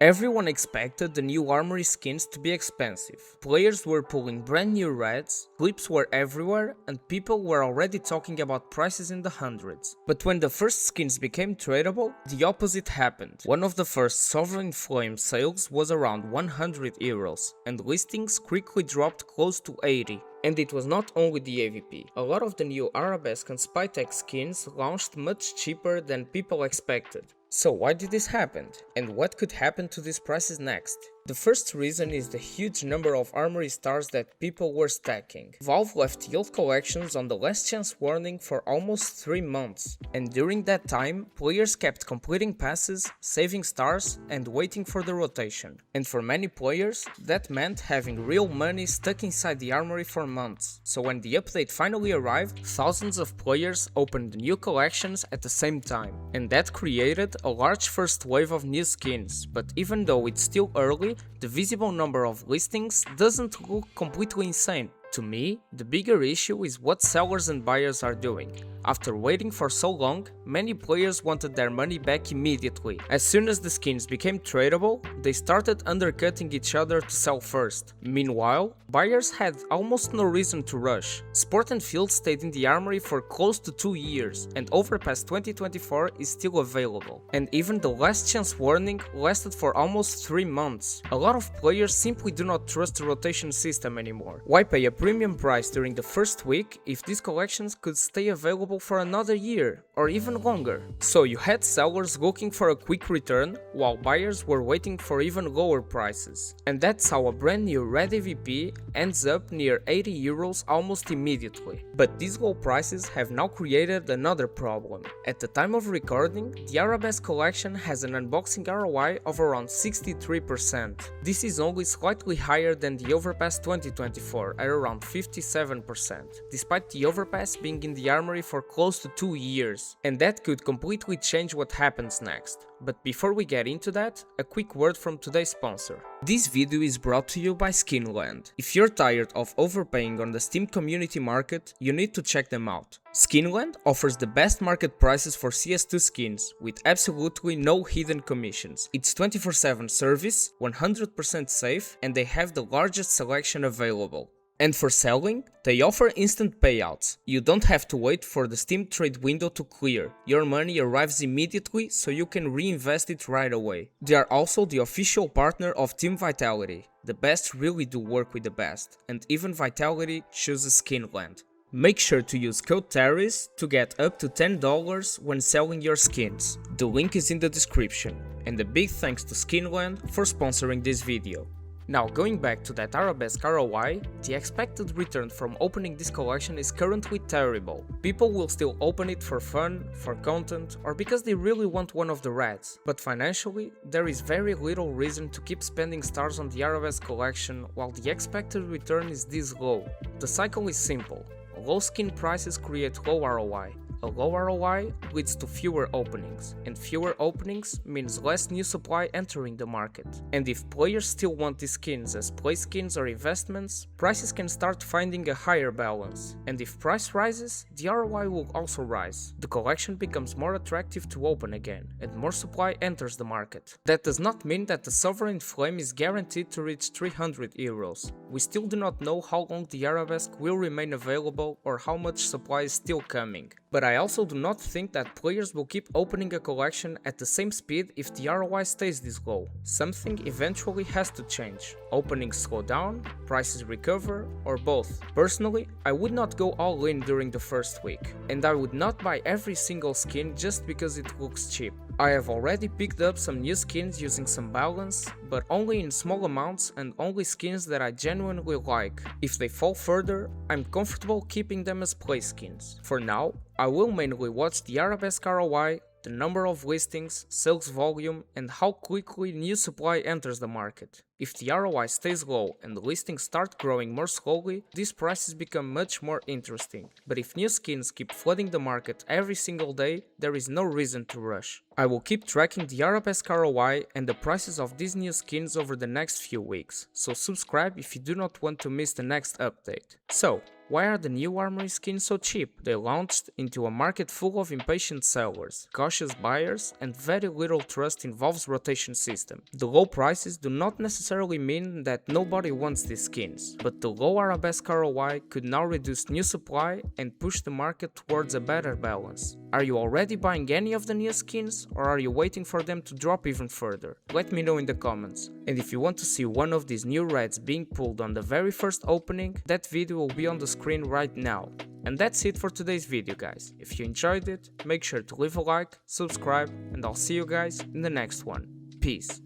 Everyone expected the new Armory skins to be expensive. Players were pulling brand new reds, clips were everywhere, and people were already talking about prices in the hundreds. But when the first skins became tradable, the opposite happened. One of the first Sovereign Flame sales was around 100 euros, and listings quickly dropped close to 80. And it was not only the AVP. A lot of the new Arabesque and Spy Tech skins launched much cheaper than people expected. So why did this happen? And what could happen to these prices next? The first reason is the huge number of Armory Stars that people were stacking. Valve left the old collections on the last chance warning for almost 3 months, and during that time, players kept completing passes, saving stars, and waiting for the rotation. And for many players, that meant having real money stuck inside the Armory for months. So when the update finally arrived, thousands of players opened the new collections at the same time, and that created a large first wave of new skins. But even though it's still early, the visible number of listings doesn't look completely insane. To me, the bigger issue is what sellers and buyers are doing. After waiting for so long, many players wanted their money back immediately. As soon as the skins became tradable, they started undercutting each other to sell first. Meanwhile, buyers had almost no reason to rush. Sport and Field stayed in the Armory for close to 2 years, and Overpass 2024 is still available. And even the last chance warning lasted for almost 3 months. A lot of players simply do not trust the rotation system anymore. Why pay a premium price during the first week if these collections could stay available for another year or even longer? So you had sellers looking for a quick return while buyers were waiting for even lower prices. And that's how a brand new red AVP ends up near 80 euros almost immediately. But these low prices have now created another problem. At the time of recording, the Arabesque collection has an unboxing ROI of around 63%. This is only slightly higher than the Overpass 2024 at around 57%, despite the Overpass being in the Armory for close to 2 years, and that could completely change what happens next. But before we get into that, a quick word from today's sponsor. This video is brought to you by SkinLand. If you're tired of overpaying on the Steam community market, you need to check them out. SkinLand offers the best market prices for CS2 skins, with absolutely no hidden commissions. It's 24/7 service, 100% safe, and they have the largest selection available. And for selling, they offer instant payouts. You don't have to wait for the Steam trade window to clear. Your money arrives immediately, so you can reinvest it right away. They are also the official partner of Team Vitality. The best really do work with the best, and even Vitality chooses SkinLand. Make sure to use code Tariz to get up to $10 when selling your skins. The link is in the description. And a big thanks to SkinLand for sponsoring this video. Now, going back to that Arabesque ROI, the expected return from opening this collection is currently terrible. People will still open it for fun, for content, or because they really want one of the reds. But financially, there is very little reason to keep spending stars on the Arabesque collection while the expected return is this low. The cycle is simple. Low skin prices create low ROI. A low ROI leads to fewer openings, and fewer openings means less new supply entering the market. And if players still want these skins as play skins or investments, prices can start finding a higher balance. And if price rises, the ROI will also rise. The collection becomes more attractive to open again, and more supply enters the market. That does not mean that the Sovereign Flame is guaranteed to reach 300 euros. We still do not know how long the Arabesque will remain available or how much supply is still coming. But I also do not think that players will keep opening a collection at the same speed if the ROI stays this low. Something eventually has to change. Openings slow down, prices recover, or both. Personally, I would not go all in during the first week, and I would not buy every single skin just because it looks cheap. I have already picked up some new skins using some balance, but only in small amounts and only skins that I genuinely like. If they fall further, I'm comfortable keeping them as play skins. For now, I will mainly watch the Arabesque ROI, the number of listings, sales volume, and how quickly new supply enters the market. If the ROI stays low and the listings start growing more slowly, these prices become much more interesting. But if new skins keep flooding the market every single day, there is no reason to rush. I will keep tracking the Arabesque ROI and the prices of these new skins over the next few weeks, so subscribe if you do not want to miss the next update. So, Why are the new Armory skins so cheap? They launched into a market full of impatient sellers, cautious buyers, and very little trust in Valve's rotation system. The low prices do not necessarily mean that nobody wants these skins, but the low Arabesque ROI could now reduce new supply and push the market towards a better balance. Are you already buying any of the new skins, or are you waiting for them to drop even further? Let me know in the comments. And if you want to see one of these new reds being pulled on the very first opening, that video will be on the screen right now. And that's it for today's video, guys. If you enjoyed it, make sure to leave a like, subscribe, and I'll see you guys in the next one. Peace.